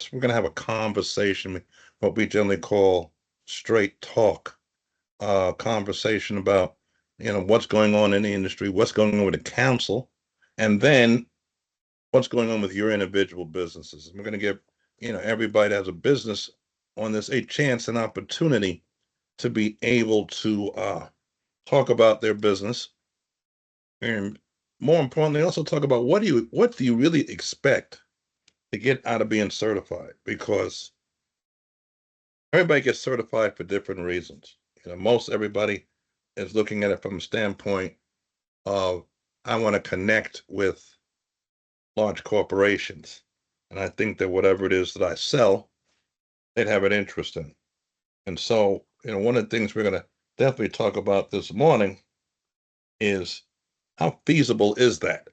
Terrence. We're going to have a conversation, what we generally call straight talk, conversation about, what's going on in the industry, what's going on with the council, and then what's going on with your individual businesses. We're going to give, everybody that has a business on this a chance, an opportunity to be able to talk about their business, and more importantly, also talk about what do you really expect to get out of being certified, because everybody gets certified for different reasons. Most everybody is looking at it from a standpoint of, I want to connect with large corporations. And I think that whatever it is that I sell, they'd have an interest in. And so, one of the things we're going to definitely talk about this morning is, how feasible is that?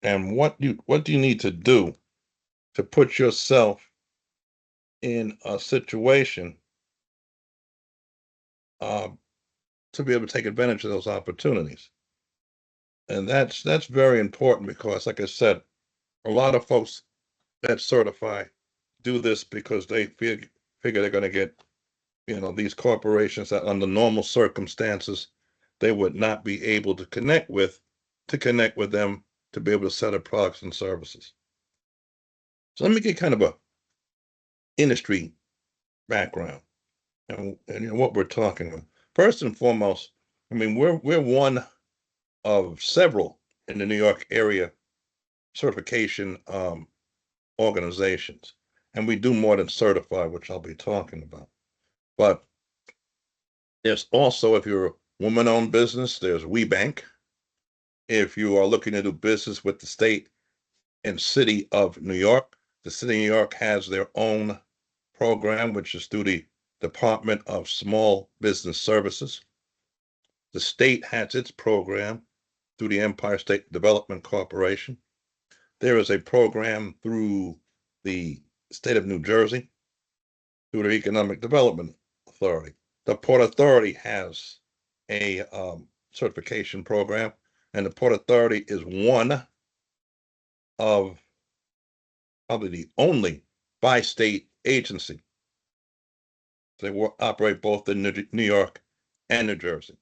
And what do you need to do to put yourself in a situation uh, to be able to take advantage of those opportunities? And that's very important, because, like I said, a lot of folks that certify do this because they figure they're going to get, these corporations that under normal circumstances they would not be able to connect with them to be able to sell their products and services. So let me get kind of a industry background, and what we're talking about. First and foremost, I mean, we're one of several in the New York area certification organizations, and we do more than certify, which I'll be talking about. But there's also, if you're a woman-owned business, there's WeBank. If you are looking to do business with the state and city of New York, the city of New York has their own program, which is through the Department of Small Business Services. The state has its program through the Empire State Development Corporation. There is a program through the state of New Jersey, through the Economic Development Authority. The Port Authority has a certification program, and the Port Authority is one of probably the only bi-state agency. They operate both in New York and New Jersey.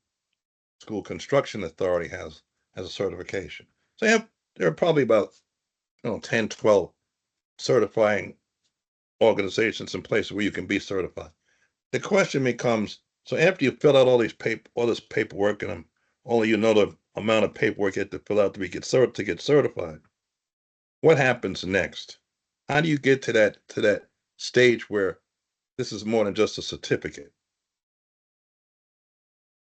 School Construction Authority has a certification. So there are probably about 10, 12 certifying organizations in place where you can be certified. The question becomes, so after you fill out all this paperwork, and only the amount of paperwork you have to fill out to get certified, what happens next? How do you get to that stage where this is more than just a certificate?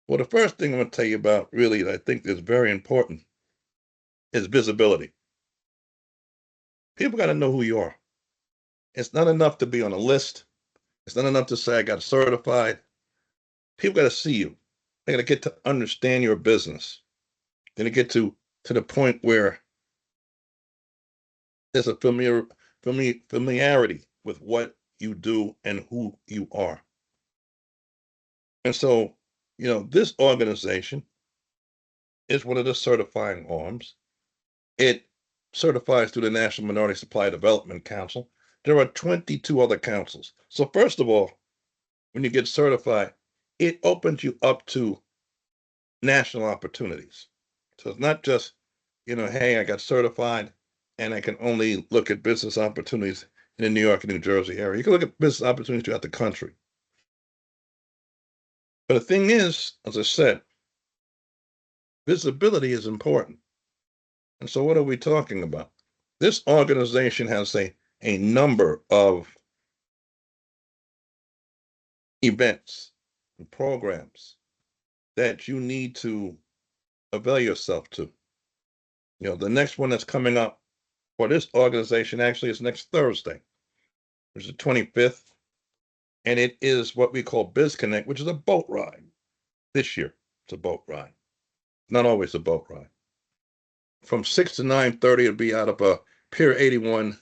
Well, the first thing I'm going to tell you about, really, that I think is very important, is visibility. People got to know who you are. It's not enough to be on a list. It's not enough to say I got certified. People got to see you. They got to get to understand your business. Then to get to the point where there's a familiarity with what you do and who you are. And so, this organization is one of the certifying arms. It certifies through the National Minority Supply Development Council. There are 22 other councils. So first of all, when you get certified, it opens you up to national opportunities. So it's not just, hey, I got certified and I can only look at business opportunities in the New York and New Jersey area. You can look at business opportunities throughout the country. But the thing is, as I said, visibility is important. And so what are we talking about? This organization has a number of events and programs that you need to avail yourself to. The next one that's coming up for this organization actually is next Thursday, which is the 25th, and it is what we call BizConnect, which is a boat ride. This year, it's a boat ride. Not always a boat ride. From 6 to 9:30, it'll be out of Pier 81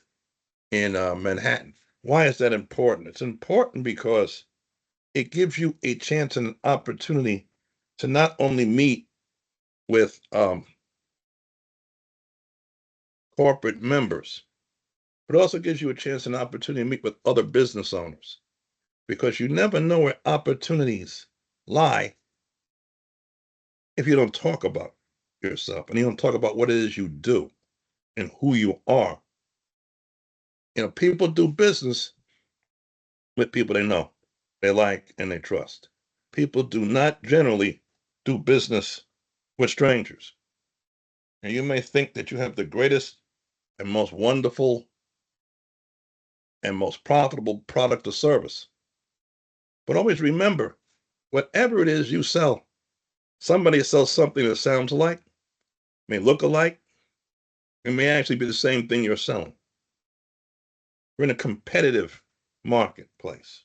in Manhattan. Why is that important? It's important because it gives you a chance and an opportunity to not only meet with corporate members, but it also gives you a chance and opportunity to meet with other business owners because you never know where opportunities lie if you don't talk about yourself and you don't talk about what it is you do and who you are. People do business with people they know, they like, and they trust. People do not generally do business with strangers. And you may think that you have the greatest and most wonderful and most profitable product or service. But always remember, whatever it is you sell, somebody sells something that sounds alike, may look alike, it may actually be the same thing you're selling. We're in a competitive marketplace.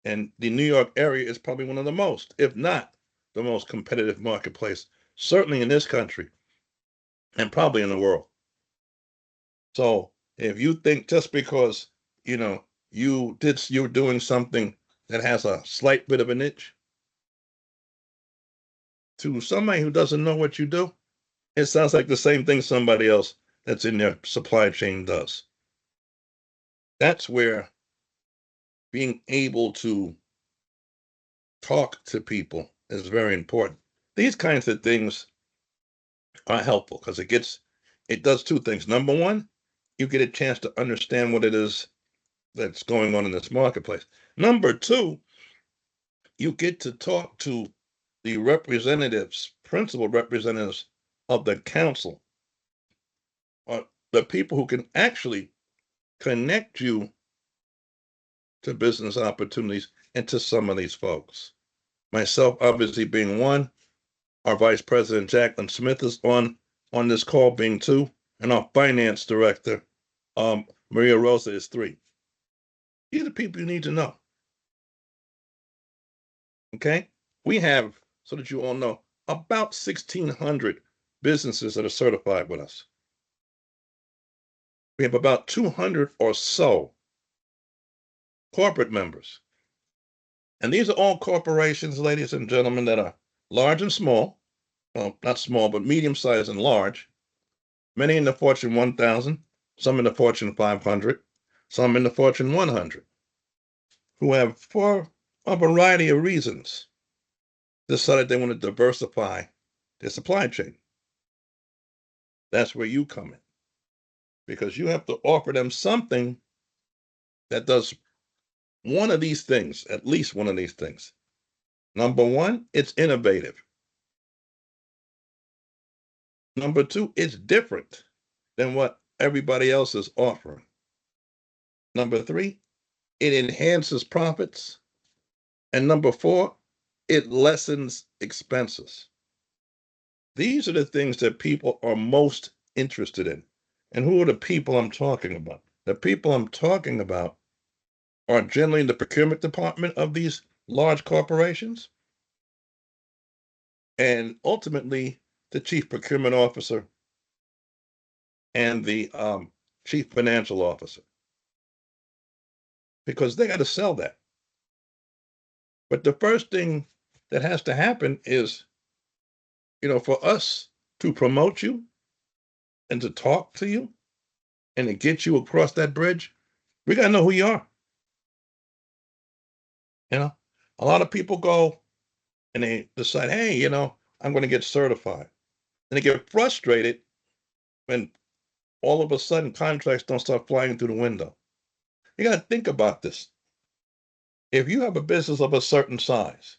And the New York area is probably one of the most, if not the most competitive marketplace, certainly in this country and probably in the world. So if you think just because, you know, you're doing something that has a slight bit of a niche, to somebody who doesn't know what you do, it sounds like the same thing somebody else that's in their supply chain does. That's where being able to talk to people is very important. These kinds of things are helpful because it does two things. Number one, you get a chance to understand what it is that's going on in this marketplace. Number two, you get to talk to the representatives, principal representatives of the council, or the people who can actually connect you to business opportunities and to some of these folks. Myself, obviously, being one, our Vice President Jacqueline Smith is on this call, being two, and our Finance Director, Maria Rosa, is three. These are the people you need to know. Okay, we have, so that you all know, about 1,600 businesses that are certified with us. We have about 200 or so corporate members. And these are all corporations, ladies and gentlemen, that are large and small. Well, not small, but medium sized and large. Many in the Fortune 1000, some in the Fortune 500, some in the Fortune 100, who have, for a variety of reasons, decided they want to diversify their supply chain. That's where you come in, because you have to offer them something that does one of these things, at least one of these things. Number one, it's innovative. Number two, it's different than what everybody else is offering. Number three, it enhances profits. And number four, it lessens expenses. These are the things that people are most interested in. And who are the people I'm talking about? The people I'm talking about are generally in the procurement department of these large corporations and ultimately the chief procurement officer and the chief financial officer, because they got to sell that. But the first thing that has to happen is, for us to promote you and to talk to you and to get you across that bridge, we got to know who you are. You know, a lot of people go and they decide, hey, I'm going to get certified. And they get frustrated when all of a sudden contracts don't start flying through the window. You got to think about this. If you have a business of a certain size,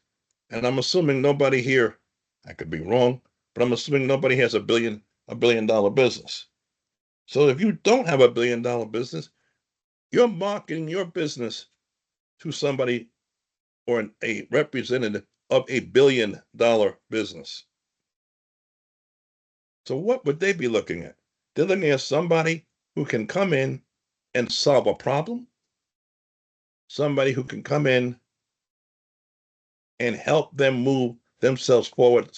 and I'm assuming nobody here, I could be wrong, but I'm assuming nobody has a billion dollar business. So if you don't have a $1 billion business, you're marketing your business to somebody or a representative of a $1 billion business. So what would they be looking at? They're looking at somebody who can come in and solve a problem, somebody who can come in and help them move themselves forward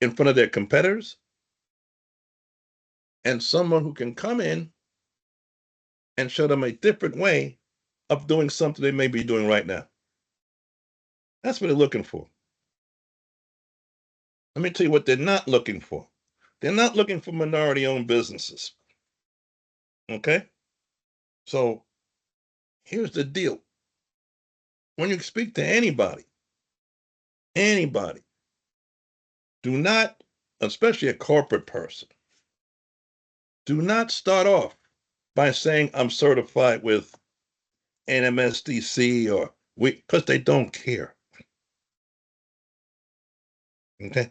in front of their competitors, and someone who can come in and show them a different way of doing something they may be doing right now. That's what they're looking for. Let me tell you what they're not looking for. They're not looking for minority owned businesses. Okay? So here's the deal. When you speak to anybody, do not, especially a corporate person, do not start off by saying I'm certified with NMSDC or because they don't care. Okay.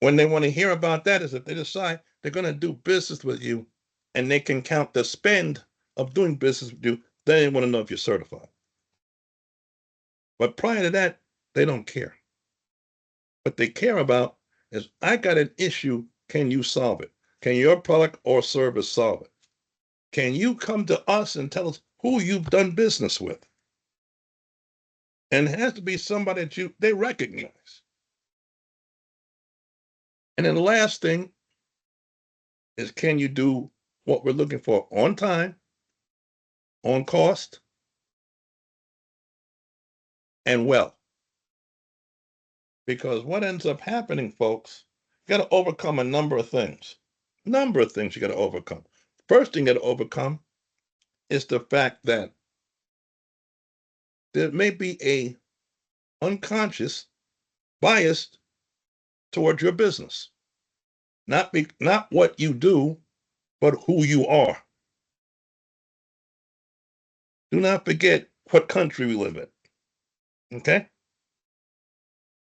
When they want to hear about that is if they decide they're going to do business with you and they can count the spend of doing business with you, then they want to know if you're certified. But prior to that, they don't care. What they care about is I got an issue. Can you solve it? Can your product or service solve it? Can you come to us and tell us who you've done business with? And it has to be somebody that they recognize. And then the last thing is can you do what we're looking for on time, on cost, and well? Because what ends up happening, folks, you got to overcome a number of things. Number of things you got to overcome. First thing you got to overcome is the fact that there may be a unconscious bias towards your business. Not what you do, but who you are. Do not forget what country we live in. Okay?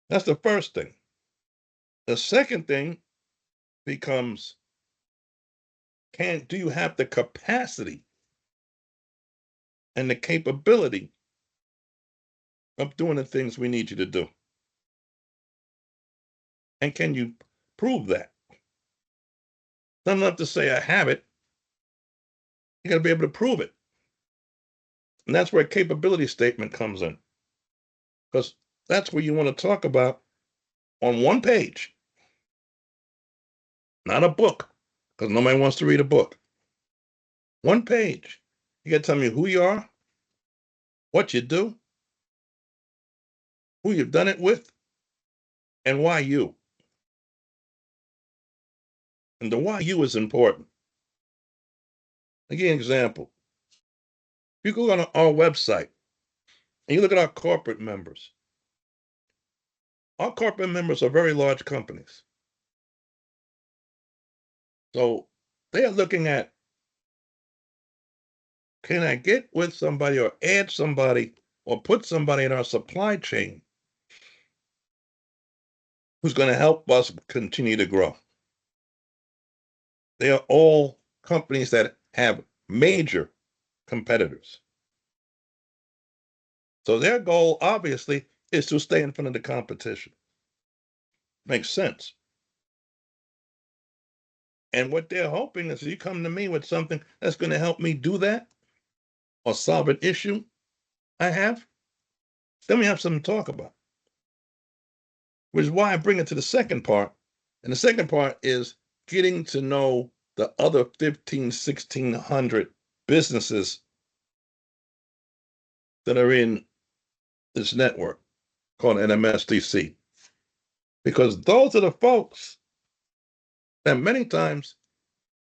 That's the first thing. The second thing becomes do you have the capacity and the capability of doing the things we need you to do? And can you prove that? Not enough to say I have it. You got to be able to prove it. And that's where a capability statement comes in. Because that's where you want to talk about on one page, not a book, because nobody wants to read a book. One page. You got to tell me who you are, what you do, who you've done it with, and why you. And the why you is important. I'll give you an example. If you go on our website and you look at our corporate members are very large companies. So they are looking at can I get with somebody or add somebody or put somebody in our supply chain who's going to help us continue to grow? They are all companies that have major competitors. So their goal, obviously, is to stay in front of the competition. Makes sense. And what they're hoping is you come to me with something that's going to help me do that or solve an issue I have, then we have something to talk about. Which is why I bring it to the second part. And the second part is getting to know the other 1,600 businesses that are in this network called NMSDC. Because those are the folks that many times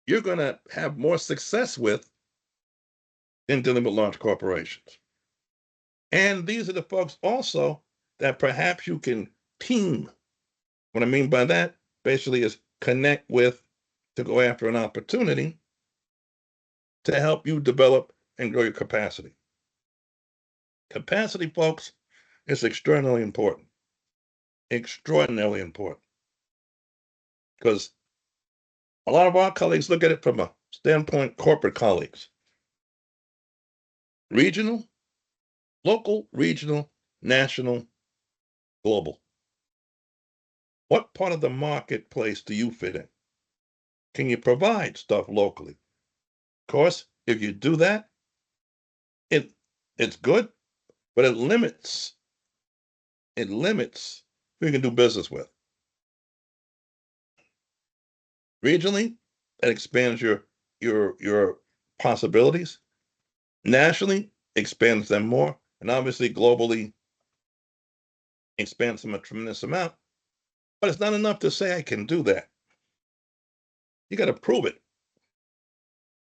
you're going to have more success with in dealing with large corporations. And these are the folks also that perhaps you can team. What I mean by that basically is connect with to go after an opportunity to help you develop and grow your capacity. Capacity, folks, is extraordinarily important. Extraordinarily important. Because a lot of our colleagues look at it from a standpoint, corporate colleagues. Regional, local, regional, national, global. What part of the marketplace do you fit in? Can you provide stuff locally? Of course, if you do that, it it's good, but it limits who you can do business with. Regionally, that expands your possibilities. Nationally, expands them more, and obviously globally expands them a tremendous amount. But it's not enough to say I can do that. You got to prove it.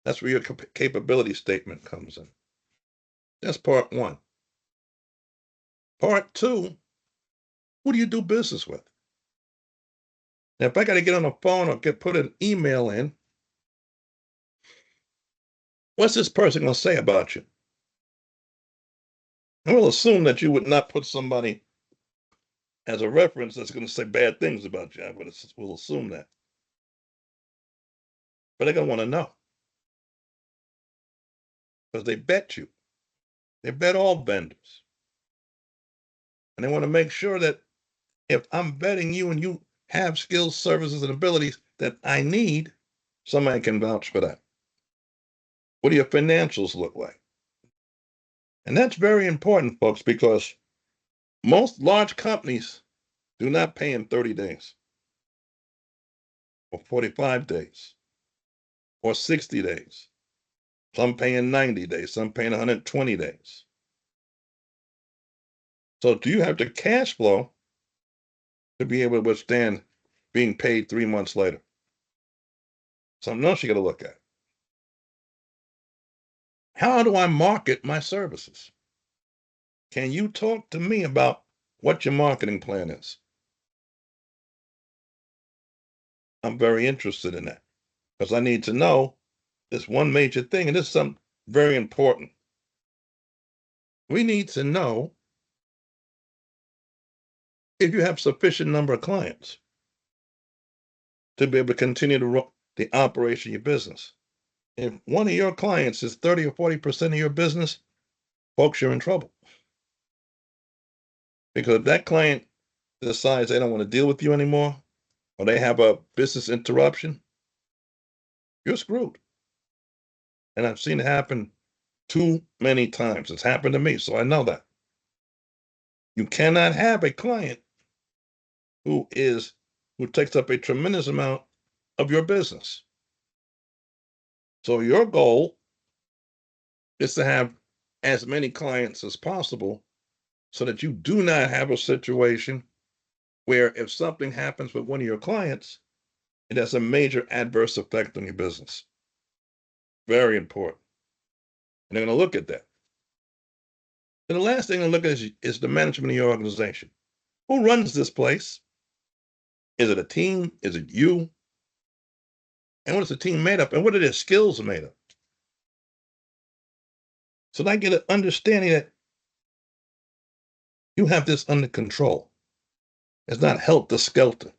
That's where your capability statement comes in. That's part one. Part two, who do you do business with? Now, if I got to get on the phone or put an email in, what's this person going to say about you? I will assume that you would not put somebody as a reference that's going to say bad things about you. We'll assume that. But they're going to want to know because they bet you. They bet all vendors. And they want to make sure that if I'm betting you and you have skills, services, and abilities that I need, somebody can vouch for that. What do your financials look like? And that's very important, folks, because most large companies do not pay in 30 days or 45 days or 60 days. Some pay in 90 days, some pay in 120 days. So do you have the cash flow to be able to withstand being paid 3 months later? Something else you got to look at. How do I market my services? Can you talk to me about what your marketing plan is? I'm very interested in that because I need to know this one major thing, and this is something very important. We need to know if you have sufficient number of clients to be able to continue the operation of your business. If one of your clients is 30 or 40% of your business, folks, you're in trouble. Because if that client decides they don't want to deal with you anymore, or they have a business interruption, you're screwed. And I've seen it happen too many times. It's happened to me, so I know that. You cannot have a client who takes up a tremendous amount of your business. So your goal is to have as many clients as possible so that you do not have a situation where if something happens with one of your clients, it has a major adverse effect on your business. Very important. And they're going to look at that. And the last thing to look at is the management of your organization. Who runs this place? Is it a team? Is it you? And what is the team made up? And what are their skills made up? So that I get an understanding that you have this under control. It's not helter skelter.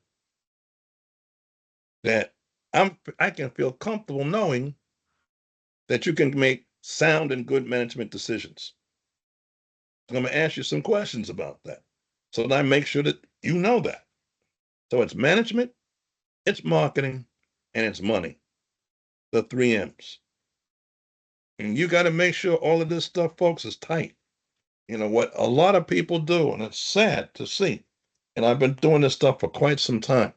That I can feel comfortable knowing that you can make sound and good management decisions. I'm going to ask you some questions about that so that I make sure that you know that. So it's management, it's marketing, and it's money. The three M's. And you got to make sure all of this stuff, folks, is tight. You know what a lot of people do, and it's sad to see. And I've been doing this stuff for quite some time.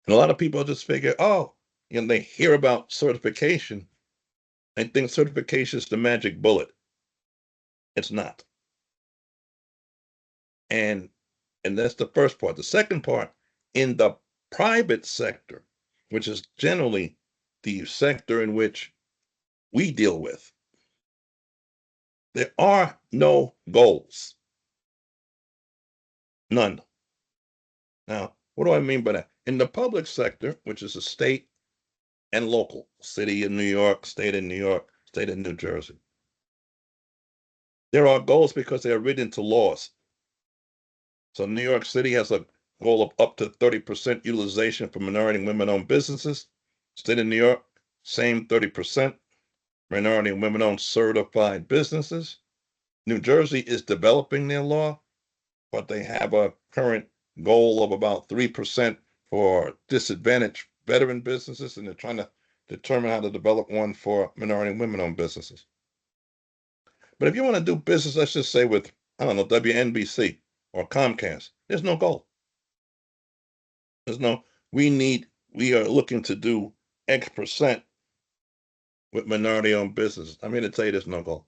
And a lot of people just figure, oh, they hear about certification and think certification is the magic bullet. It's not. And and that's the first part. The second part, in the private sector, which is generally the sector in which we deal with, there are no goals. None. Now, what do I mean by that? In the public sector, which is a state and local, city in New York, state in New York, state in New Jersey, there are goals because they are written into laws. So New York City has a goal of up to 30% utilization for minority and women-owned businesses. State of New York, same 30%. Minority and women-owned certified businesses. New Jersey is developing their law, but they have a current goal of about 3% for disadvantaged veteran businesses, and they're trying to determine how to develop one for minority and women-owned businesses. But if you want to do business, let's just say with, I don't know, WNBC or Comcast, there's no goal. There's no, we are looking to do X% with minority-owned businesses. I'm here to tell you there's no goal.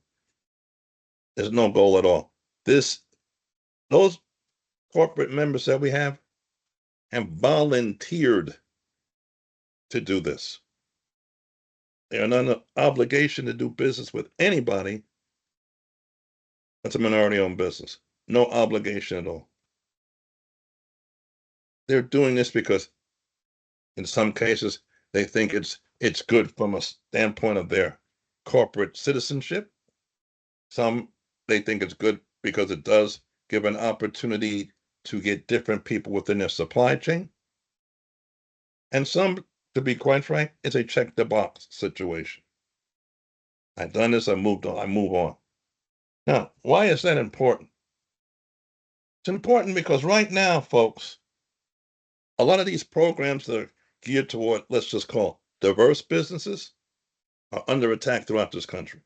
There's no goal at all. Those corporate members that we have volunteered to do this. They are under obligation to do business with anybody that's a minority-owned business. No obligation at all. They're doing this because in some cases they think it's good from a standpoint of their corporate citizenship. Some they think it's good because it does give an opportunity to get different people within their supply chain. And some, to be quite frank, it's a check the box situation. I've done this, I moved on, I move on. Now, why is that important? It's important because right now, folks, a lot of these programs that are geared toward, let's just call diverse businesses, are under attack throughout this country.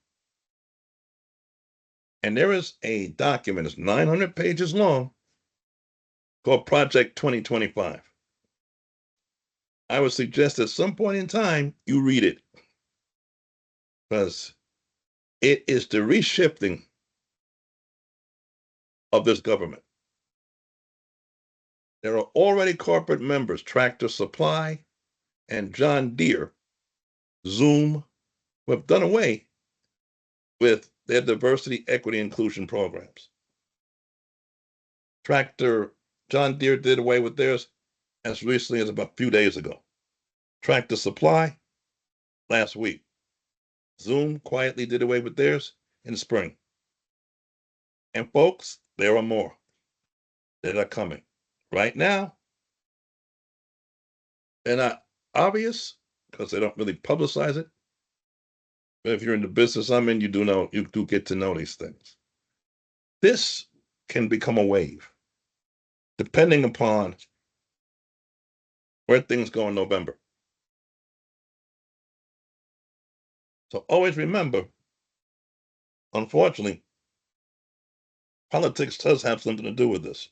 And there is a document, it's 900 pages long, called Project 2025. I would suggest at some point in time you read it because it is the reshifting of this government. There are already corporate members, Tractor Supply and John Deere, Zoom, who have done away with their diversity, equity, inclusion programs. Tractor, John Deere did away with theirs as recently as about a few days ago. Tractor Supply last week. Zoom quietly did away with theirs in spring. And folks, there are more that are coming. Right now, they're not obvious because they don't really publicize it. But if you're in the business I'm in, you do get to know these things. This can become a wave, depending upon where things go in November. So always remember, unfortunately, politics does have something to do with this.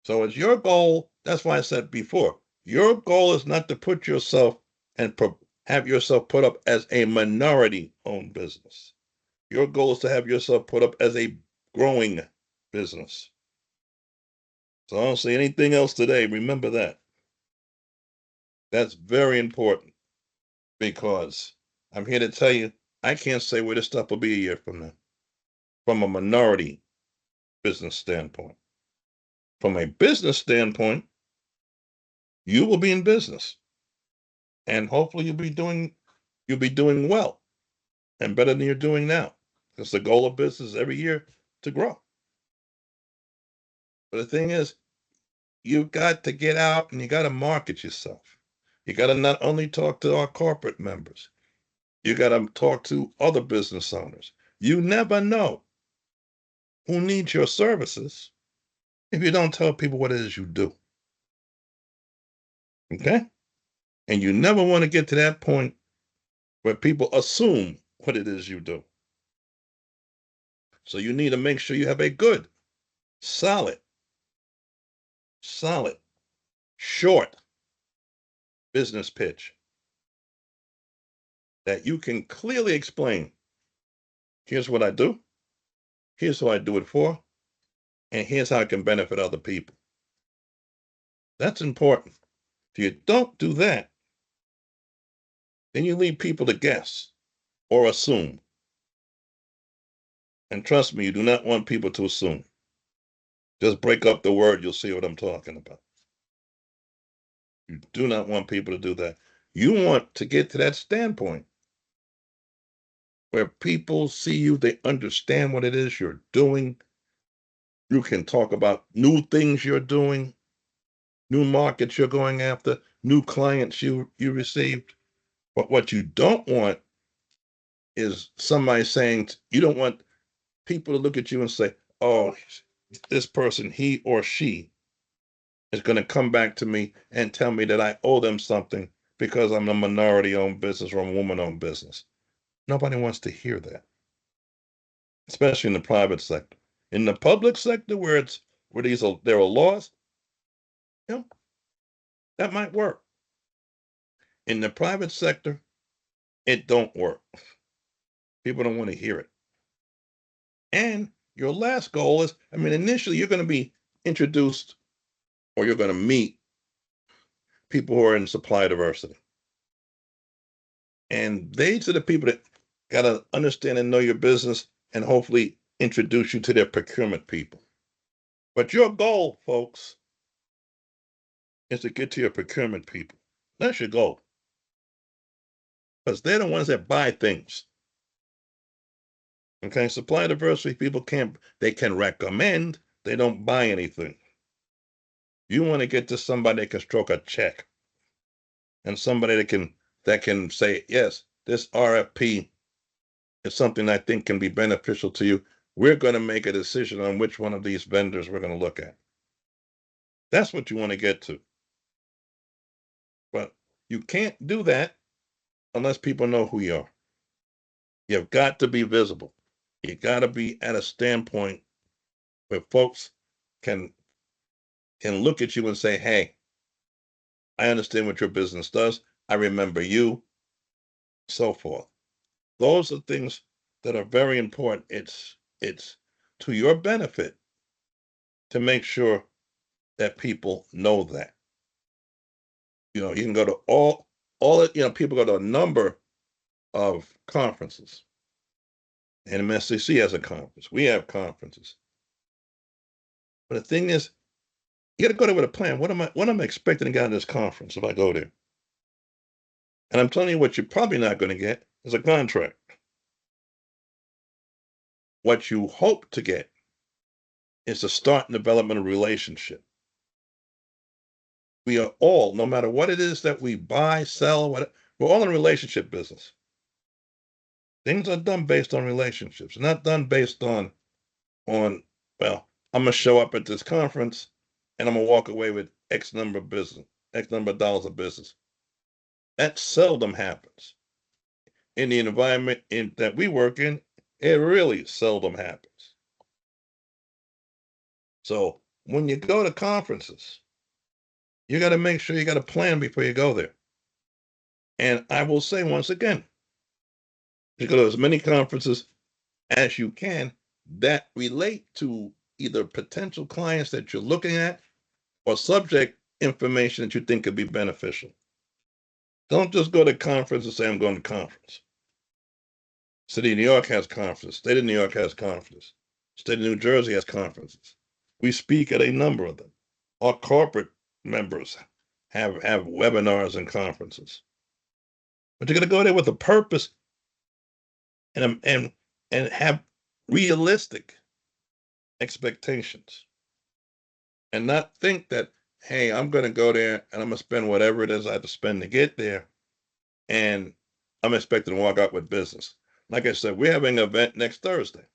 So it's your goal. That's why I said before, your goal is not to put yourself and have yourself put up as a minority owned business. Your goal is to have yourself put up as a growing business. So I don't say anything else today. Remember that. That's very important because I'm here to tell you, I can't say where this stuff will be a year from now from a minority business standpoint. From a business standpoint, you will be in business and hopefully you'll be doing well and better than you're doing now. Because the goal of business every year to grow. But the thing is, you've got to get out and you got to market yourself. You got to not only talk to our corporate members, you got to talk to other business owners. You never know who needs your services if you don't tell people what it is you do. Okay? And you never want to get to that point where people assume what it is you do. So you need to make sure you have a good, solid, short business pitch that you can clearly explain. Here's what I do. Here's who I do it for. And here's how it can benefit other people. That's important. If you don't do that, then you leave people to guess or assume. And trust me, you do not want people to assume. Just break up the word, you'll see what I'm talking about. You do not want people to do that. You want to get to that standpoint where people see you, they understand what it is you're doing. You can talk about new things you're doing, new markets you're going after, new clients you received. But what you don't want is somebody saying you don't want people to look at you and say, "Oh, this person, he or she, is going to come back to me and tell me that I owe them something because I'm a minority-owned business or a woman-owned business." Nobody wants to hear that, especially in the private sector. In the public sector, where there are laws, you know, that might work. In the private sector, it don't work. People don't want to hear it. And your last goal is, I mean, initially you're going to be introduced or you're going to meet people who are in supply diversity. And these are the people that got to understand and know your business and hopefully introduce you to their procurement people. But your goal, folks, is to get to your procurement people. That's your goal. Because they're the ones that buy things. Okay, supply diversity people can recommend, they don't buy anything. You want to get to somebody that can stroke a check and somebody that can say, yes, this RFP is something I think can be beneficial to you. We're going to make a decision on which one of these vendors we're going to look at. That's what you want to get to. But you can't do that unless people know who you are. You've got to be visible. You got to be at a standpoint where folks can can look at you and say, "Hey, I understand what your business does. I remember you," so forth. Those are things that are very important. It's to your benefit to make sure that people know that. You can go to people go to a number of conferences. And MSCC has a conference. We have conferences. But the thing is, you got to go there with a plan. What am I expecting to get out of this conference if I go there? And I'm telling you what you're probably not going to get is a contract. What you hope to get is to start and development of a relationship. We are all, no matter what it is that we buy, sell, we're all in a relationship business. Things are done based on relationships, not done based on well, I'm gonna show up at this conference and I'm gonna walk away with X number of business, X number of dollars of business. That seldom happens. In the environment that we work in, it really seldom happens. So when you go to conferences, you got to make sure you got a plan before you go there. And I will say once again, you go to as many conferences as you can that relate to either potential clients that you're looking at or subject information that you think could be beneficial. Don't just go to conference and say, I'm going to conference. City of New York has conferences. State of New York has conferences. State of New Jersey has conferences. We speak at a number of them. Our corporate members have webinars and conferences. But you're going to go there with a purpose and have realistic expectations and not think that, hey, I'm going to go there and I'm going to spend whatever it is I have to spend to get there. And I'm expecting to walk out with business. Like I said, we're having an event next Thursday,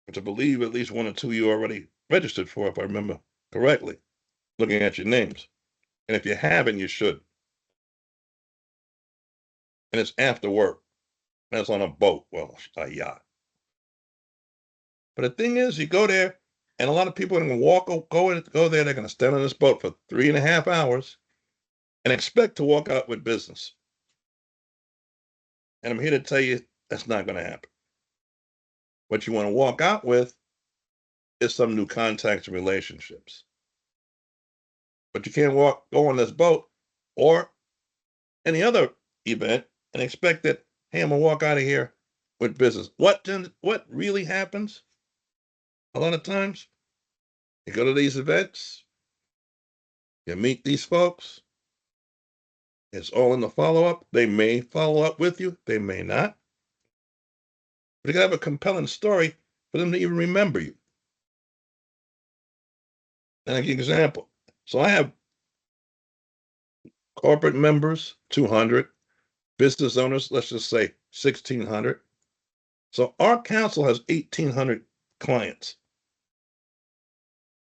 which I believe at least one or two you already registered for, if I remember correctly, looking at your names. And if you haven't, you should. And it's after work. And it's on a boat, well, a yacht. But the thing is, you go there, and a lot of people are going to go there. They're going to stand on this boat for 3.5 hours and expect to walk out with business. And I'm here to tell you that's not going to happen. What you want to walk out with is some new contacts and relationships. But you can't go on this boat or any other event and expect that, hey, I'm gonna walk out of here with business. What really happens a lot of times? You go to these events, you meet these folks, it's all in the follow-up. They may follow up with you, they may not. But you gotta have a compelling story for them to even remember you. And I'll give you an example. So I have corporate members, 200, business owners, let's just say 1,600. So our council has 1,800 clients.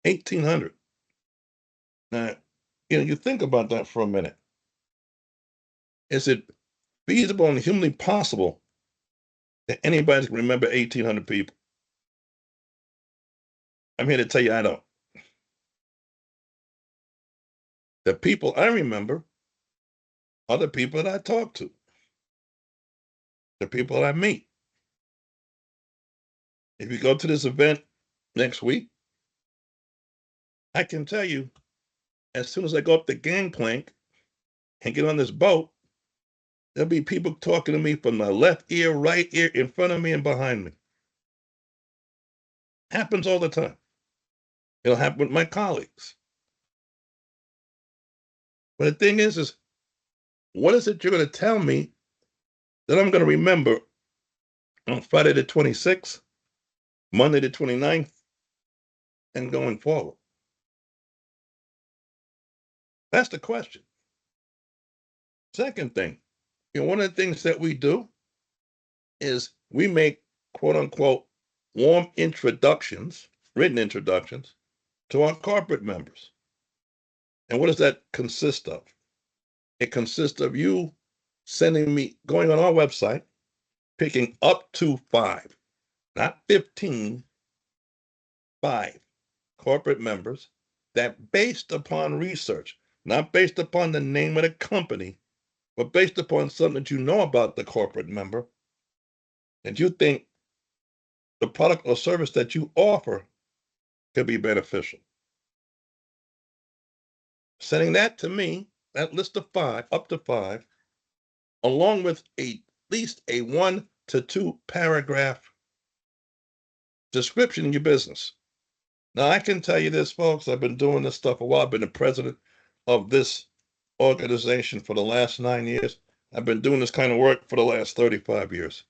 1,800. Now, you think about that for a minute. Is it feasible and humanly possible that anybody can remember 1,800 people? I'm here to tell you I don't. The people I remember are the people that I talk to, the people that I meet. If you go to this event next week, I can tell you as soon as I go up the gangplank and get on this boat, There'll be people talking to me from my left ear, right ear, in front of me, and behind me. Happens all the time. It'll happen with my colleagues. But the thing is what is it you're going to tell me that I'm going to remember on Friday the 26th, Monday the 29th, and going forward? That's the question. Second thing, one of the things that we do is we make quote unquote warm introductions, written introductions to our corporate members. And what does that consist of? It consists of you sending me, going on our website, picking up to 5, not 15, 5 corporate members that, based upon research, not based upon the name of the company, but based upon something that you know about the corporate member, that you think the product or service that you offer could be beneficial. Sending that to me, that list of 5, up to 5, along with at least a 1 to 2 paragraph description in your business. Now, I can tell you this, folks, I've been doing this stuff a while. I've been the president of this organization for the last 9 years. I've been doing this kind of work for the last 35 years.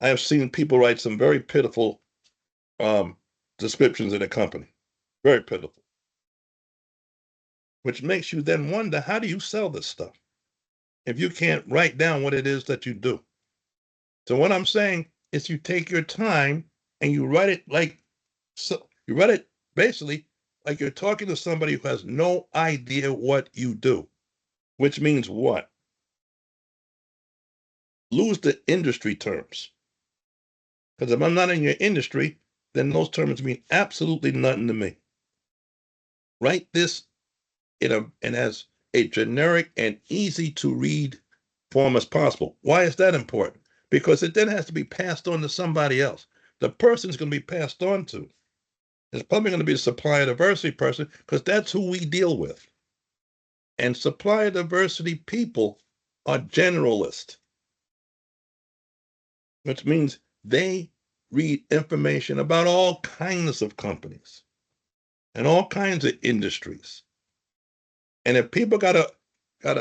I have seen people write some very pitiful descriptions in a company, very pitiful, which makes you then wonder, how do you sell this stuff if you can't write down what it is that you do? So what I'm saying is you take your time and you write it you write it basically like you're talking to somebody who has no idea what you do, which means what? Lose the industry terms. Because if I'm not in your industry, then those terms mean absolutely nothing to me. Write this in as a generic and easy to read form as possible. Why is that important? Because it then has to be passed on to somebody else. The person is going to be passed on to. It's probably going to be the supplier diversity person, because that's who we deal with. And supplier diversity people are generalists, which means they read information about all kinds of companies and all kinds of industries. And if people gotta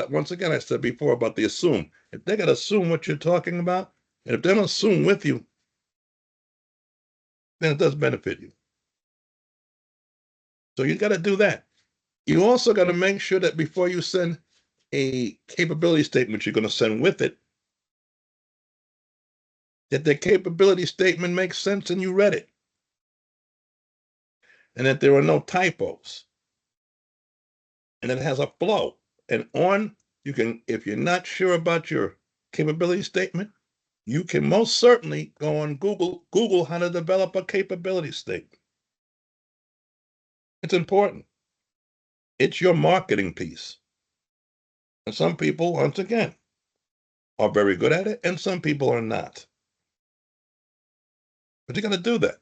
once again, I said before about the assume. If they gotta assume what you're talking about, and if they don't assume with you, then it does benefit you. So you gotta do that. You also gotta make sure that before you send a capability statement you're gonna send with it, that the capability statement makes sense and you read it. And that there are no typos. And that it has a flow. And you can, if you're not sure about your capability statement, you can most certainly go on Google how to develop a capability statement. It's important. It's your marketing piece. And some people, once again, are very good at it, and some people are not. But you got to do that.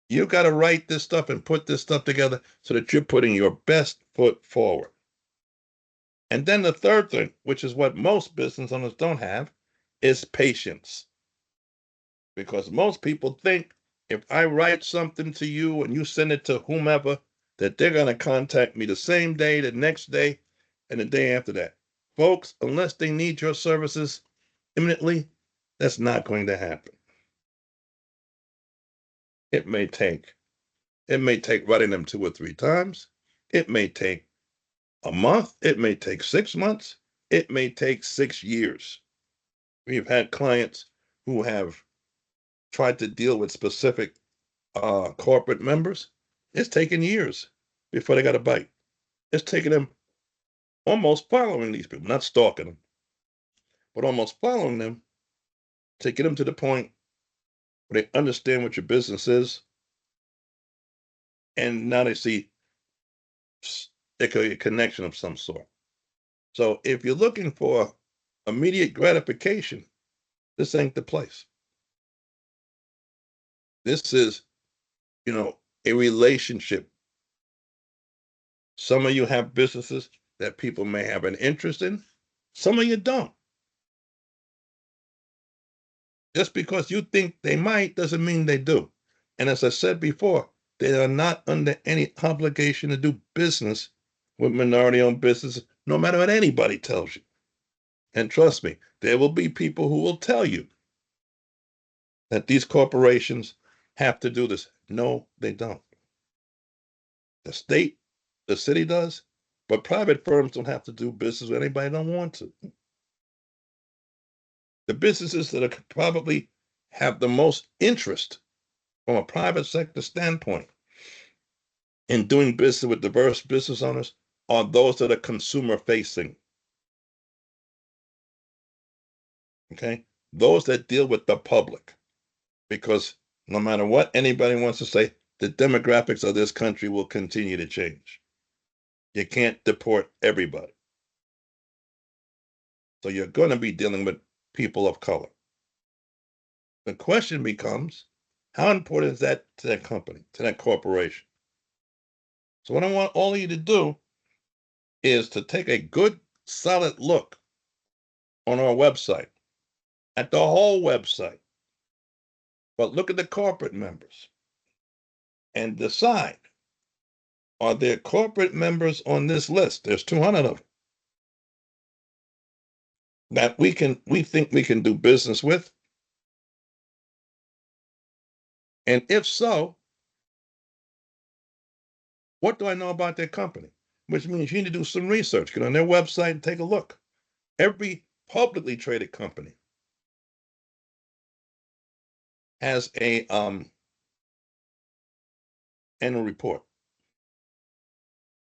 You got to write this stuff and put this stuff together so that you're putting your best foot forward. And then the third thing, which is what most business owners don't have, is patience. Because most people think if I write something to you and you send it to whomever, that they're going to contact me the same day, the next day, and the day after that. Folks, unless they need your services imminently, that's not going to happen. It may take. It may take writing them 2 or 3 times. It may take a month. It may take 6 months. It may take 6 years. We've had clients who have tried to deal with specific corporate members. It's taken years before they got a bite. It's taken them almost following these people, not stalking them, but almost following them to get them to the point where they understand what your business is. And now they see a connection of some sort. So if you're looking for immediate gratification, this ain't the place. This is, a relationship. Some of you have businesses that people may have an interest in. Some of you don't. Just because you think they might doesn't mean they do. And as I said before, they are not under any obligation to do business with minority owned businesses, no matter what anybody tells you. And trust me, there will be people who will tell you that these corporations have to do this. No, they don't. The state, the city does, but private firms don't have to do business with anybody that don't want to. The businesses that are probably have the most interest from a private sector standpoint in doing business with diverse business owners are those that are consumer facing. Okay. Those that deal with the public. Because no matter what anybody wants to say, the demographics of this country will continue to change. You can't deport everybody. So you're going to be dealing with people of color. The question becomes, how important is that to that company, to that corporation? So what I want all of you to do is to take a good, solid look on our website, at the whole website, but look at the corporate members and decide, are there corporate members on this list? There's 200 of them that we think we can do business with. And if so, what do I know about their company? Which means you need to do some research. Get on their website and take a look. Every publicly traded company has a annual report.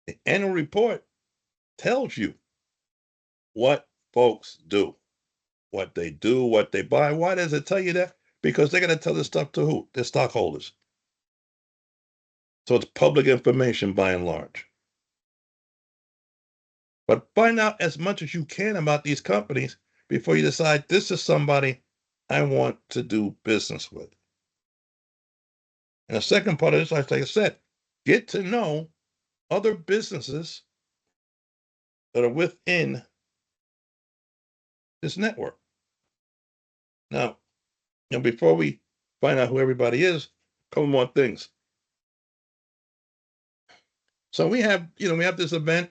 The annual report tells you what folks do, what they buy. Why does it tell you that? Because they're going to tell this stuff to who? Their stockholders. So it's public information by and large. But find out as much as you can about these companies before you decide this is somebody I want to do business with. And the second part of this, like I said, get to know other businesses that are within this network. Now, before we find out who everybody is, a couple more things. So we have this event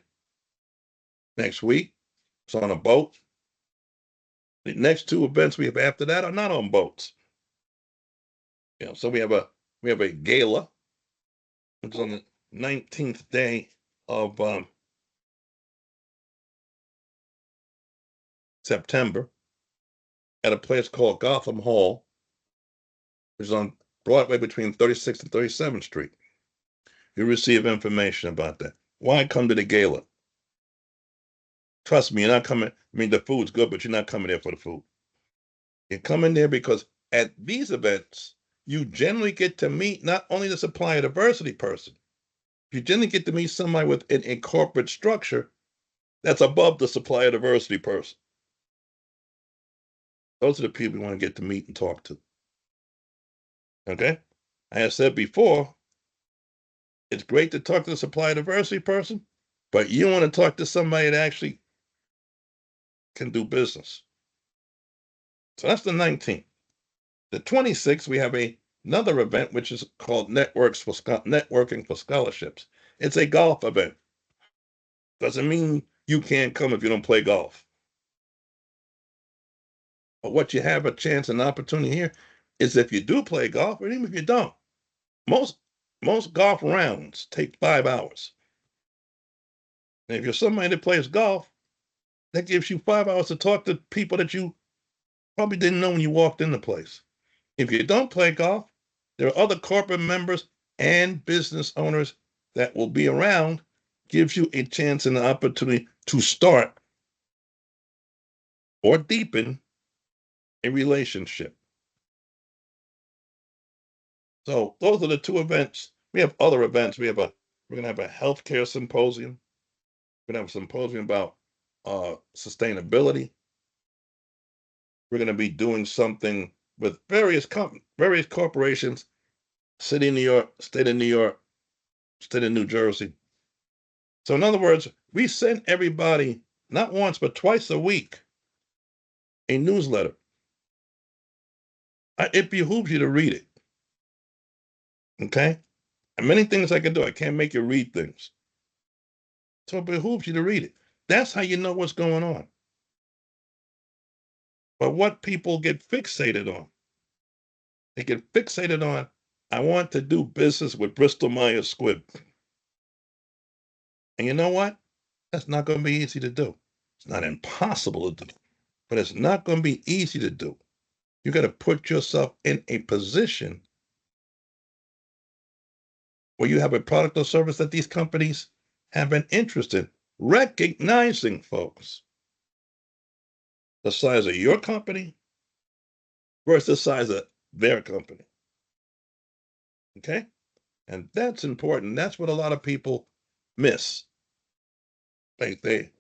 next week. It's on a boat. The next two events we have after that are not on boats. So we have a gala, which is on the 19th day of September at a place called Gotham Hall, which is on Broadway between 36th and 37th Street. You receive information about that. Why come to the gala? Trust me, you're not coming. I mean, the food's good, but you're not coming there for the food. You're coming there because at these events, you generally get to meet not only the supplier diversity person, you generally get to meet somebody within a corporate structure that's above the supplier diversity person. Those are the people you want to get to meet and talk to. Okay? I have said before, it's great to talk to the supplier diversity person, but you want to talk to somebody that actually can do business. So that's the 19th. The 26th, we have another event which is called Networking for Scholarships. It's a golf event. Doesn't mean you can't come if you don't play golf. But what you have a chance and opportunity here is if you do play golf, or even if you don't. Most most golf rounds take 5 hours. And if you're somebody that plays golf, that gives you 5 hours to talk to people that you probably didn't know when you walked in the place. If you don't play golf, there are other corporate members and business owners that will be around, gives you a chance and an opportunity to start or deepen a relationship. So those are the two events. We have other events. We're gonna have a healthcare symposium. We're gonna have a symposium about sustainability. We're gonna be doing something with various corporations, city of New York, state of New York, state of New Jersey. So in other words, we send everybody not once but twice a week a newsletter It behooves you to read it. Okay. And many things I can do. I can't make you read things. So it behooves you to read it. That's how you know what's going on. But what people get fixated on, they get fixated on, I want to do business with Bristol Myers Squibb. And you know what? That's not going to be easy to do. It's not impossible to do, but it's not going to be easy to do. You got to put yourself in a position where you have a product or service that these companies have an interest in. Recognizing, folks, the size of your company versus the size of their company. Okay? And that's important. That's what a lot of people miss. They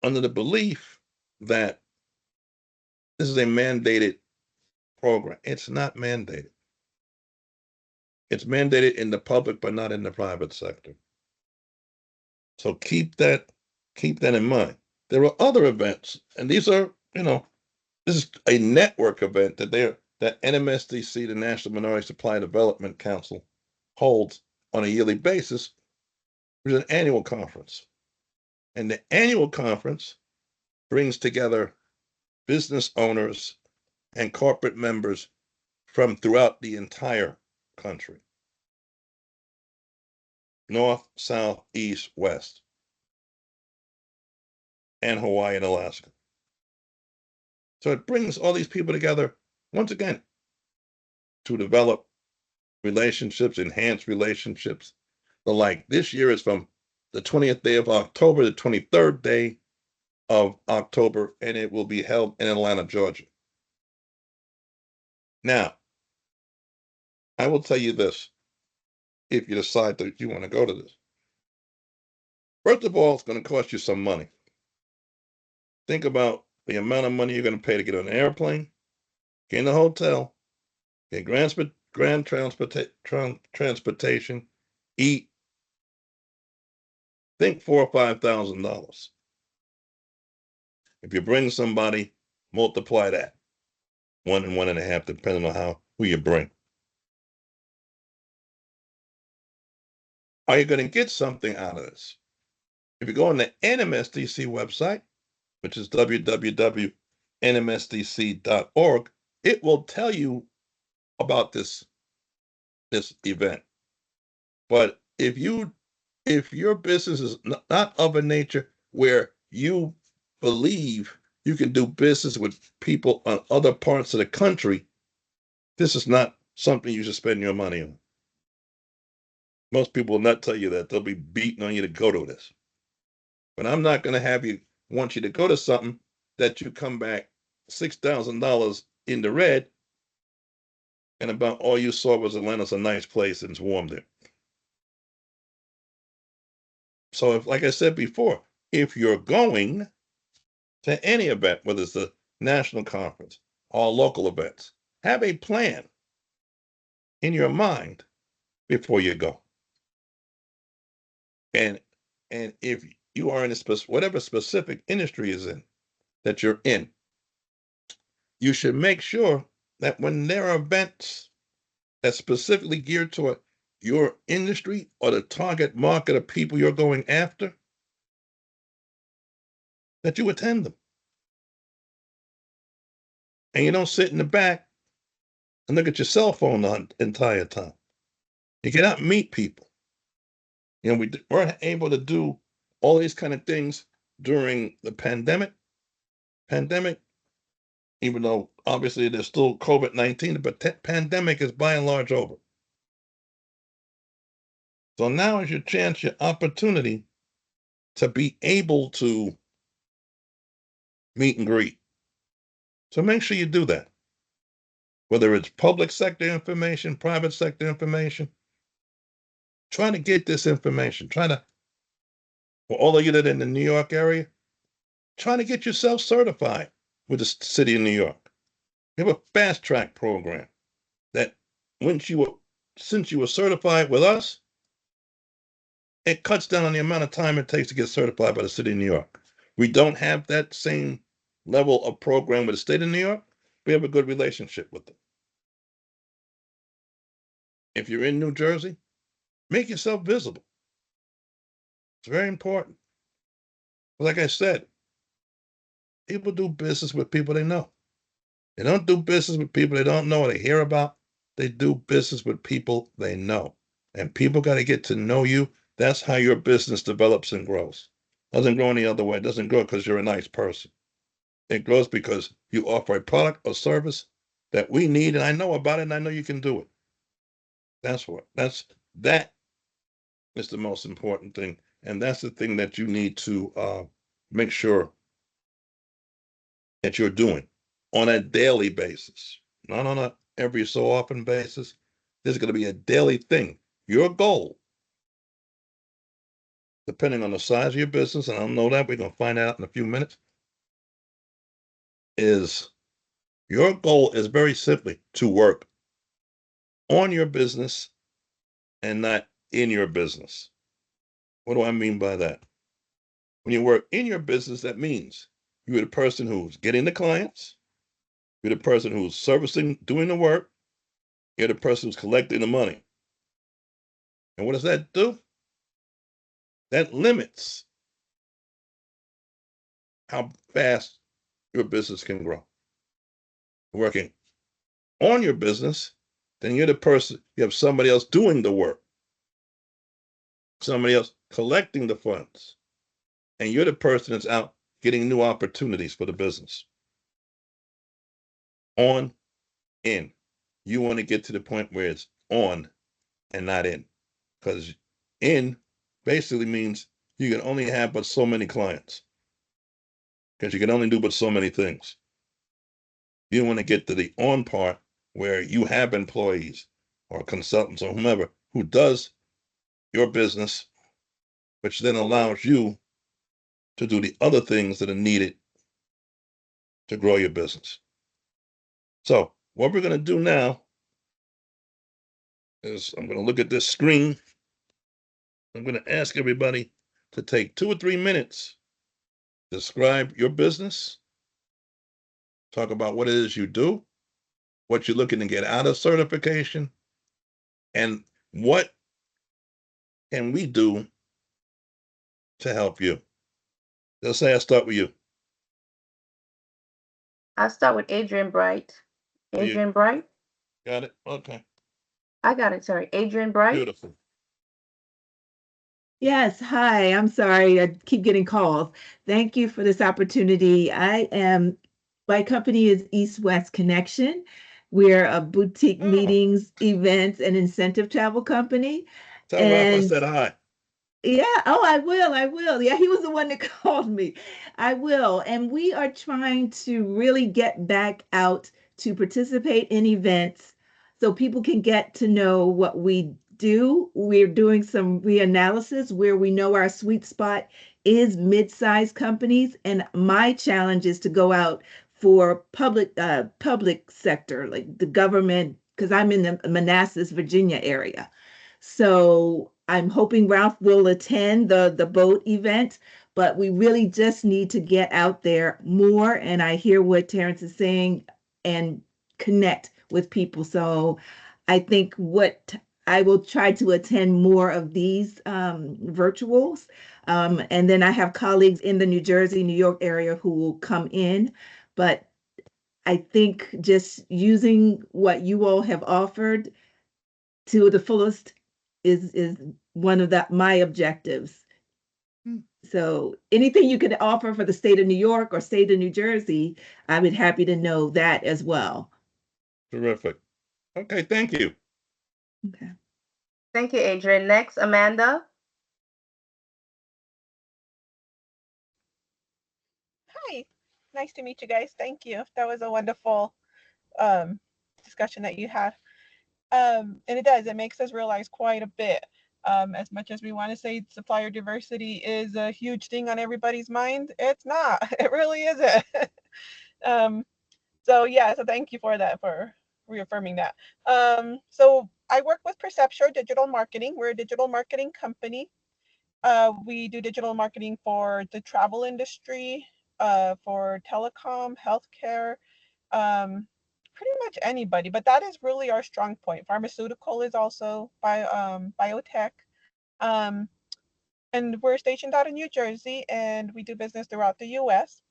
under the belief that this is a mandated program. It's not mandated. It's mandated in the public, but not in the private sector. So keep that in mind. There are other events, and these are, this is a network event that NMSDC, the National Minority Supply Development Council, holds on a yearly basis, which is an annual conference. And the annual conference brings together business owners and corporate members from throughout the entire country, north, south, east, west, and Hawaii and Alaska. So it brings all these people together once again to develop relationships, enhance relationships. The like this year is from the 20th day of October to the 23rd day of October, and it will be held in Atlanta, Georgia. Now, I will tell you this if you decide that you want to go to this. First of all, it's going to cost you some money. Think about the amount of money you're going to pay to get on an airplane, get in a hotel, get grand transportation, eat. Think $4,000 or $5,000. If you bring somebody, multiply that 1 and 1.5, depending on who you bring. Are you going to get something out of this? If you go on the NMSDC website, which is www.nmsdc.org, it will tell you about this event. But if your business is not of a nature where you believe you can do business with people on other parts of the country, this is not something you should spend your money on. Most people will not tell you that. They'll be beating on you to go to this. But I'm not going to want you to go to something that you come back $6,000 in the red, and about all you saw was Atlanta's a nice place and it's warm there. So, like I said before, if you're going to any event, whether it's the national conference or local events, have a plan in your mind before you go. And if you are in whatever specific industry is in that you're in, you should make sure that when there are events that's specifically geared toward your industry or the target market of people you're going after, that you attend them. And you don't sit in the back and look at your cell phone the entire time. You get out and meet people. We weren't able to do all these kind of things during the pandemic, even though obviously there's still COVID-19, but pandemic is by and large over. So now is your chance, your opportunity to be able to meet and greet. So make sure you do that. Whether it's public sector information, private sector information, try to get this information. For all of you that are in the New York area, try to get yourself certified with the city of New York. We have a fast track program that since you were certified with us, it cuts down on the amount of time it takes to get certified by the city of New York. We don't have that same level of program with the state of New York. We have a good relationship with them. If you're in New Jersey, make yourself visible. It's very important. Like I said, people do business with people they know. They don't do business with people they don't know or they hear about. They do business with people they know. And people got to get to know you. That's how your business develops and grows. Doesn't grow any other way. It doesn't grow because you're a nice person. It grows because you offer a product or service that we need, and I know about it, and I know you can do it. That is the most important thing, and that's the thing that you need to make sure that you're doing on a daily basis, not on a every so often basis. There's going to be a daily thing. Your goal, depending on the size of your business, and I don't know that, we're going to find out in a few minutes, is your goal is very simply to work on your business and not in your business. What do I mean by that? When you work in your business, that means you're the person who's getting the clients, you're the person who's servicing, doing the work, you're the person who's collecting the money. And what does that do? That limits how fast your business can grow. Working on your business, then you're the person, you have somebody else doing the work, somebody else collecting the funds, and you're the person that's out getting new opportunities for the business. On, in. You want to get to the point where it's on and not in. Because in basically means you can only have but so many clients. Because you can only do but so many things. You want to get to the on part where you have employees or consultants or whomever who does your business, which then allows you to do the other things that are needed to grow your business. So what we're going to do now is I'm going to look at this screen. I'm going to ask everybody to take 2 or 3 minutes, describe your business, talk about what it is you do, what you're looking to get out of certification, and what can we do to help you. Let's say I start with you. I'll start with Adrian Bright. You Adrian Bright? got it? Okay. I got it, sorry. Adrian Bright? Beautiful. Yes, hi. I'm sorry. I keep getting calls. Thank you for this opportunity. My company is East West Connection. We're a boutique Oh, meetings, events, and incentive travel company. tell Ralph I And said hi. yeah, oh, I will. I will. Yeah, he was the one that called me. I will. And we are trying to really get back out to participate in events so people can get to know what we do. We're doing some reanalysis where we know our sweet spot is mid-sized companies. And my challenge is to go out for public sector, like the government, because I'm in the Manassas, Virginia area. So I'm hoping Ralph will attend the boat event, but we really just need to get out there more. And I hear what Terrence is saying and connect with people. So I think what I will try to attend more of these virtuals. And then I have colleagues in the New Jersey, New York area who will come in. But I think just using what you all have offered to the fullest is one of my objectives. Hmm, So anything you could offer for the state of New York or state of New Jersey, I would happy to know that as well. terrific. Okay, thank you. Okay. Thank you, Adrian. Next, Amanda. Hi, nice to meet you guys. Thank you. That was a wonderful um, discussion that you had. And it makes us realize quite a bit. As much as we want to say supplier diversity is a huge thing on everybody's mind, it's not. It really isn't. um, so thank you for that, for reaffirming that. So I work with Percepture Digital Marketing. We're a digital marketing company. We do digital marketing for the travel industry, for telecom, healthcare, um, pretty much anybody, but that is really our strong point. Pharmaceutical is also biotech. Um, and we're stationed out in New Jersey, and we do business throughout the US.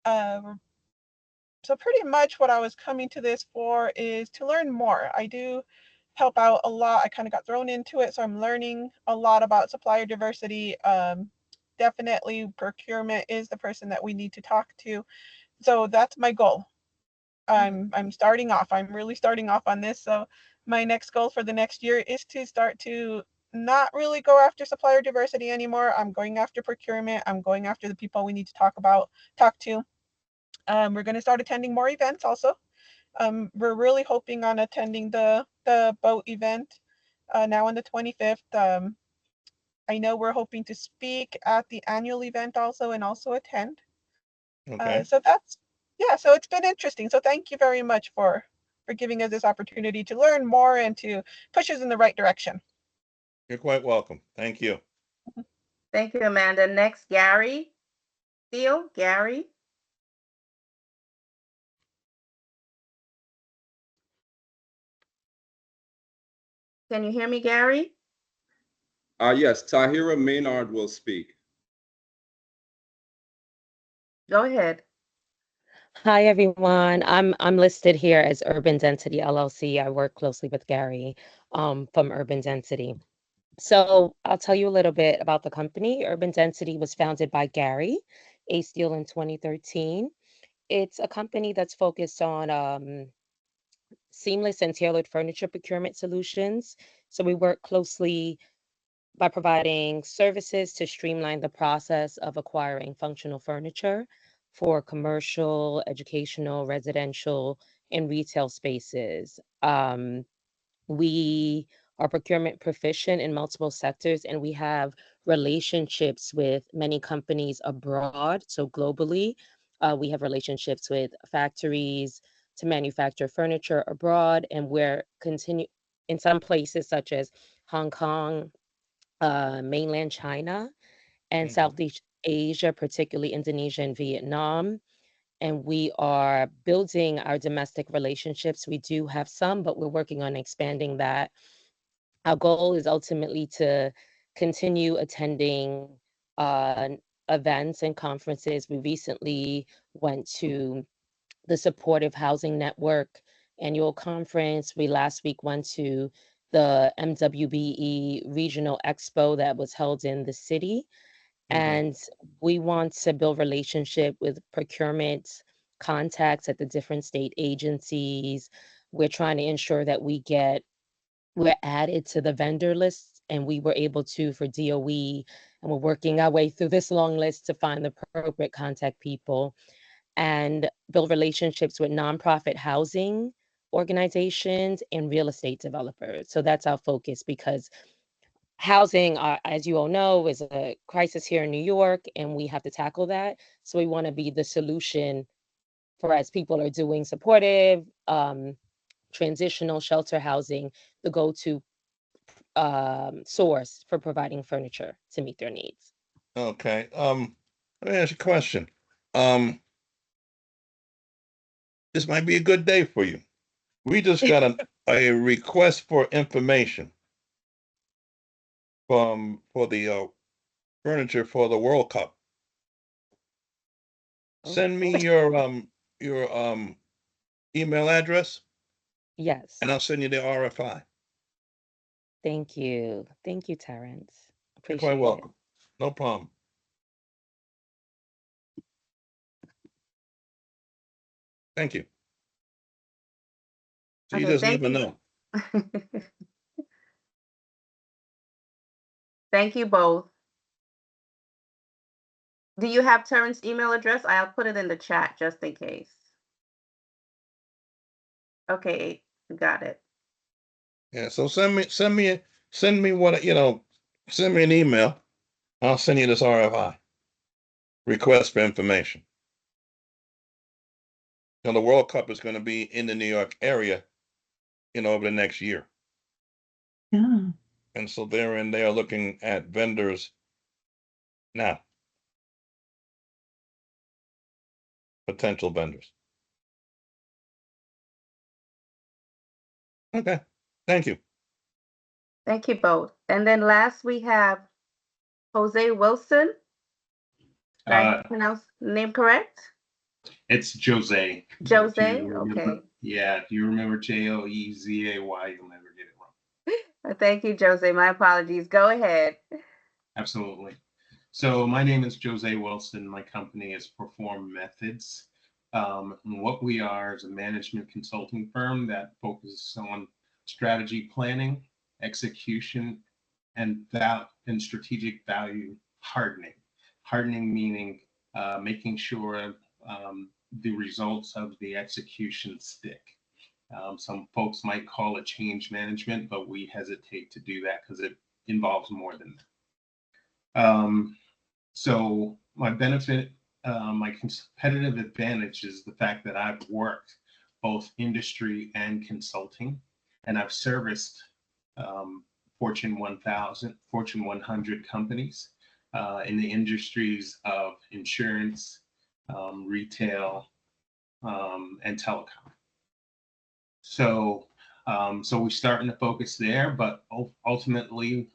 So pretty much what I was coming to this for is to learn more. I do help out a lot. I kind of got thrown into it, so I'm learning a lot about supplier diversity. Definitely procurement is the person that we need to talk to. So that's my goal. I'm starting off. I'm really starting off on this. So my next goal for the next year is to start to not really go after supplier diversity anymore. I'm going after procurement. I'm going after the people we need to talk to. We're going to start attending more events also. We're really hoping on attending the boat event now on the 25th. I know we're hoping to speak at the annual event also and also attend. Okay. So that's, yeah, so it's been interesting. So thank you very much for giving us this opportunity to learn more and to push us in the right direction. You're quite welcome. Thank you. Thank you, Amanda. Next, Gary. Theo, Gary. Can you hear me, Gary? Yes, Tahira Maynard will speak. Go ahead. Hi, everyone. I'm listed here as Urban Density LLC. I work closely with Gary from Urban Density. So I'll tell you a little bit about the company. Urban Density was founded by Gary A. Steele in 2013. It's a company that's focused on seamless and tailored furniture procurement solutions. So we work closely by providing services to streamline the process of acquiring functional furniture for commercial, educational, residential, and retail spaces. We are procurement proficient in multiple sectors, and we have relationships with many companies abroad. So globally, we have relationships with factories to manufacture furniture abroad, and we're continue in some places such as Hong Kong, mainland China, and Southeast Asia, particularly Indonesia and Vietnam. And we are building our domestic relationships. We do have some, but we're working on expanding that. Our goal is ultimately to continue attending uh, events and conferences. We recently went to the Supportive Housing Network annual conference. We last week went to the MWBE Regional Expo that was held in the city. And we want to build relationship with procurement contacts at the different state agencies. We're trying to ensure that we're added to the vendor list, and we were able to for DOE, and we're working our way through this long list to find the appropriate contact people and build relationships with nonprofit housing organizations and real estate developers. So that's our focus, because housing, as you all know, is a crisis here in New York, and we have to tackle that. So we want to be the solution for, as people are doing supportive, transitional shelter housing, the go-to source for providing furniture to meet their needs. Okay. Let me ask you a question. Um, this might be a good day for you. We just got a request for information for the furniture for the World Cup. Send me your email address, Yes. and I'll send you the RFI. Thank you. Thank you, Terrence. You're quite Appreciate it. welcome. No problem. Thank you. So you Okay, just thank never you. know. Thank you both. Do you have Terrence's email address? I'll put it in the chat just in case. Okay, got it. Yeah. So send me what send me an email. I'll send you this RFI request for information. The World Cup is going to be in the New York area, over the next year. Yeah. And so they are looking at vendors now, potential vendors. Okay, thank you. Thank you both. And then last we have Jose Wilson. Did I Uh, pronounce the name correct? it's Jose. If Jose, you remember, okay. yeah, if you remember Joezay, you'll never get it wrong. Thank you, Jose. My apologies. Go ahead. Absolutely. So my name is Jose Wilson. My company is Perform Methods. And what we are is a management consulting firm that focuses on strategy planning, execution, and strategic value hardening. Hardening meaning making sure the results of the execution stick. Some folks might call it change management, but we hesitate to do that because it involves more than that. So my benefit, my competitive advantage is the fact that I've worked both industry and consulting, and I've serviced Fortune 1000, Fortune 100 companies in the industries of insurance, retail, and telecom. So, so we're starting to focus there, but ultimately,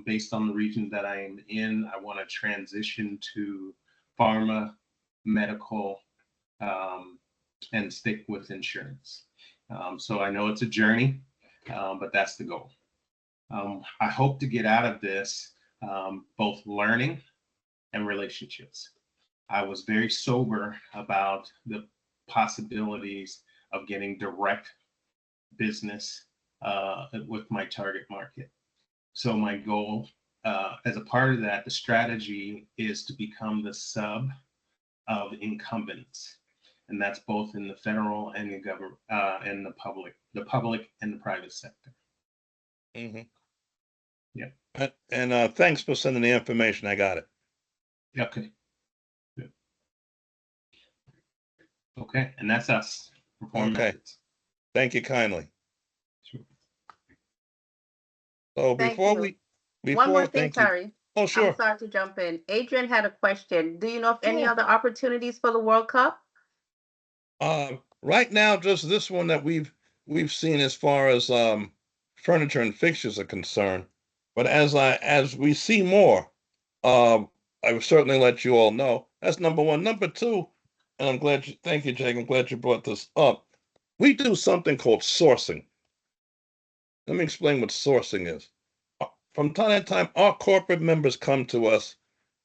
based on the region that I am in, I want to transition to pharma, medical, and stick with insurance. So I know it's a journey, but that's the goal. I hope to get out of this both learning and relationships. I was very sober about the possibilities of getting direct business with my target market. So my goal, as a part of that, the strategy is to become the sub of incumbents, and that's both in the federal and the government and the public and the private sector. Mm-hmm. Yeah. And thanks for sending the information. I got it. Okay. Good. Okay, and that's us. Perform Okay. Methods. Thank you kindly. Sure. So Thank before you. we, One more before, thing, thank you. Terry. Oh, I'm sure. sorry to jump in. Adrian had a question. Do you know of any Sure. other opportunities for the World Cup? Right now, just this one that we've seen as far as furniture and fixtures are concerned. But as we see more, I will certainly let you all know. That's number one. Number two, and I'm glad you, thank you, Jake. I'm glad you brought this up. We do something called sourcing. Let me explain what sourcing is. From time to time, our corporate members come to us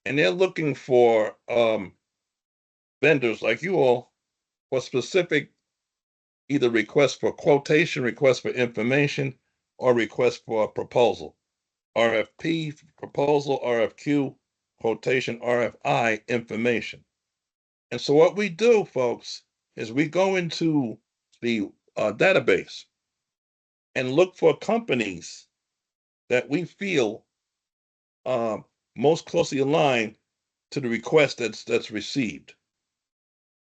and they're looking for vendors like you all for specific either request for quotation, request for information, or request for a proposal. RFP, proposal, RFQ, quotation, RFI, information. And so what we do, folks, is we go into the database and look for companies that we feel most closely aligned to the request that's received.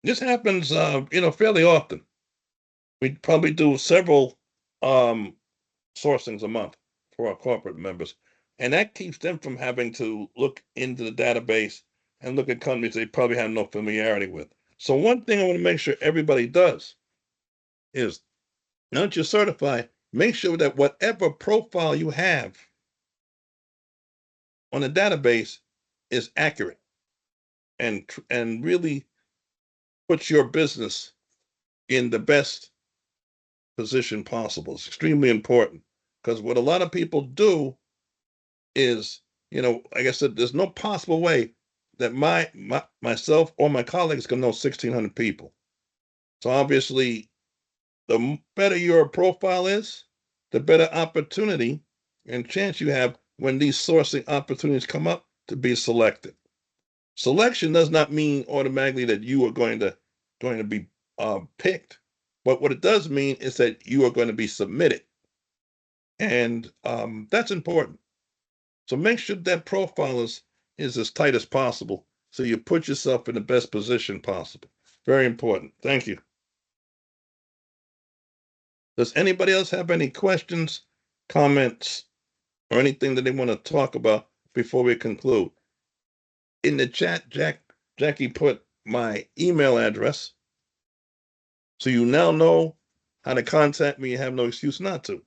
This happens, fairly often. We probably do several um, sourcings a month for our corporate members. And that keeps them from having to look into the database and look at companies they probably have no familiarity with. So one thing I want to make sure everybody does is now that you're certified, make sure that whatever profile you have on the database is accurate and really puts your business in the best position possible. It's extremely important because what a lot of people do is, like I said, there's no possible way that myself or my colleagues can know 1,600 people. So obviously, the better your profile is, the better opportunity and chance you have when these sourcing opportunities come up to be selected. Selection does not mean automatically that you are going to be picked, but what it does mean is that you are going to be submitted, and that's important. So make sure that profile is as tight as possible so you put yourself in the best position possible. Very important. Thank you. Does anybody else have any questions, comments, or anything that they want to talk about before we conclude? In the chat, Jackie put my email address. So you now know how to contact me. You have no excuse not to.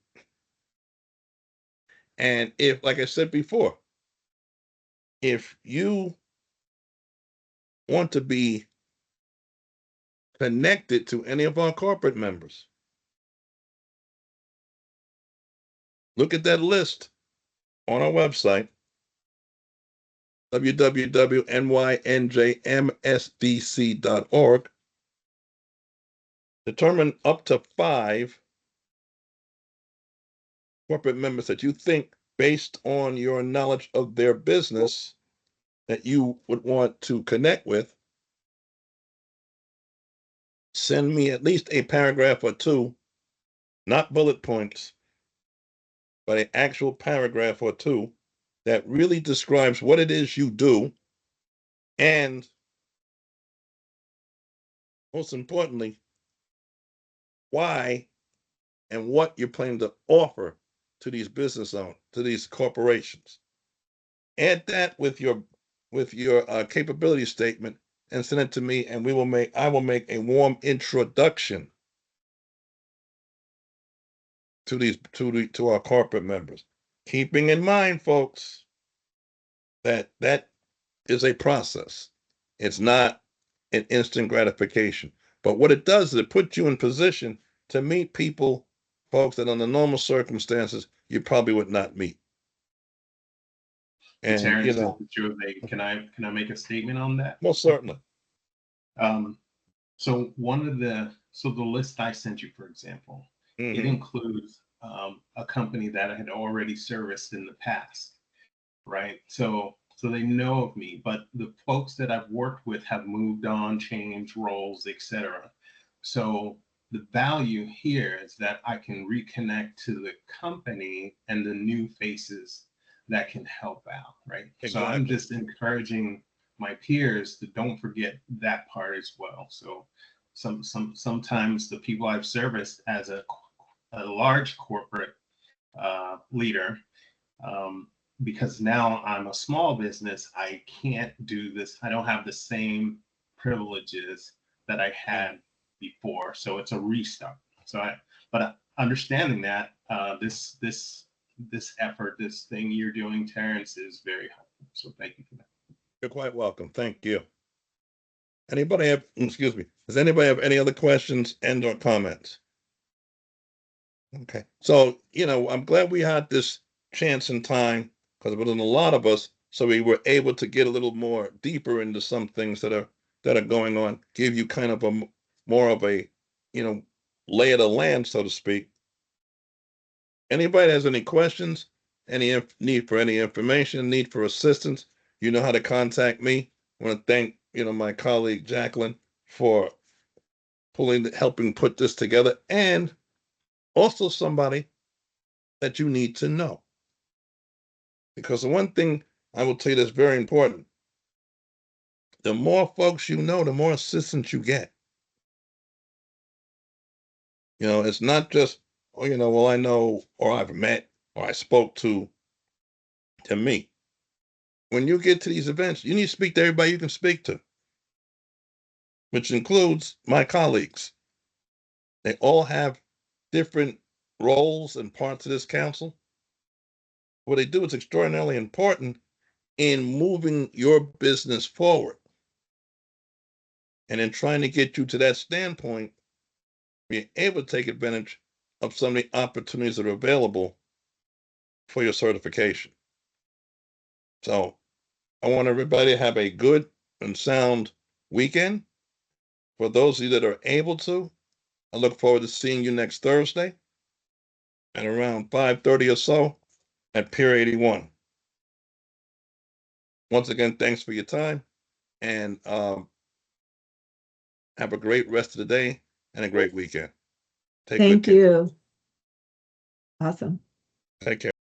And if, like I said before, if you want to be connected to any of our corporate members, look at that list on our website, www.nynjmsdc.org. Determine up to 5 corporate members that you think, based on your knowledge of their business, that you would want to connect with. Send me at least a paragraph or 2, not bullet points, but an actual paragraph or 2 that really describes what it is you do, and most importantly, why and what you're planning to offer to these business owners, to these corporations. Add that with your capability statement and send it to me, and I will make a warm introduction to our corporate members. Keeping in mind, folks, that is a process. It's not an instant gratification. But what it does is it puts you in position to meet people, folks, that under normal circumstances you probably would not meet. And Terrence, can I make a statement on that? Most certainly. So the list I sent you, for example, it includes a company that I had already serviced in the past, right? So they know of me, but the folks that I've worked with have moved on, changed roles, etc. So the value here is that I can reconnect to the company and the new faces that can help out, right? Exactly. So I'm just encouraging my peers to don't forget that part as well. So sometimes the people I've serviced as a large corporate leader, because now I'm a small business, I can't do this. I don't have the same privileges that I had before. So it's a restart. But understanding that this effort, this thing you're doing, Terrence, is very helpful. So thank you for that. You're quite welcome. Thank you. Does anybody have any other questions and or comments? Okay. So, I'm glad we had this chance and time, because it wasn't a lot of us, so we were able to get a little more deeper into some things that are going on, give you kind of more of a, lay of the land, so to speak. Anybody has any questions, any need for any information, need for assistance, you know how to contact me. I want to thank, my colleague Jacqueline for helping put this together, and also somebody that you need to know. Because the one thing I will tell you that's very important, the more folks you know, the more assistance you get. It's not just, well, I know, or I've met, or I spoke to me. When you get to these events, you need to speak to everybody you can speak to, which includes my colleagues. They all have different roles and parts of this council. What they do is extraordinarily important in moving your business forward and in trying to get you to that standpoint, being able to take advantage of some of the opportunities that are available for your certification. So I want everybody to have a good and sound weekend. For those of you that are able to, I look forward to seeing you next Thursday at around 5:30 or so at Pier 81. Once again, thanks for your time, and have a great rest of the day and a great weekend. Take good Thank care. you. Awesome. Take care.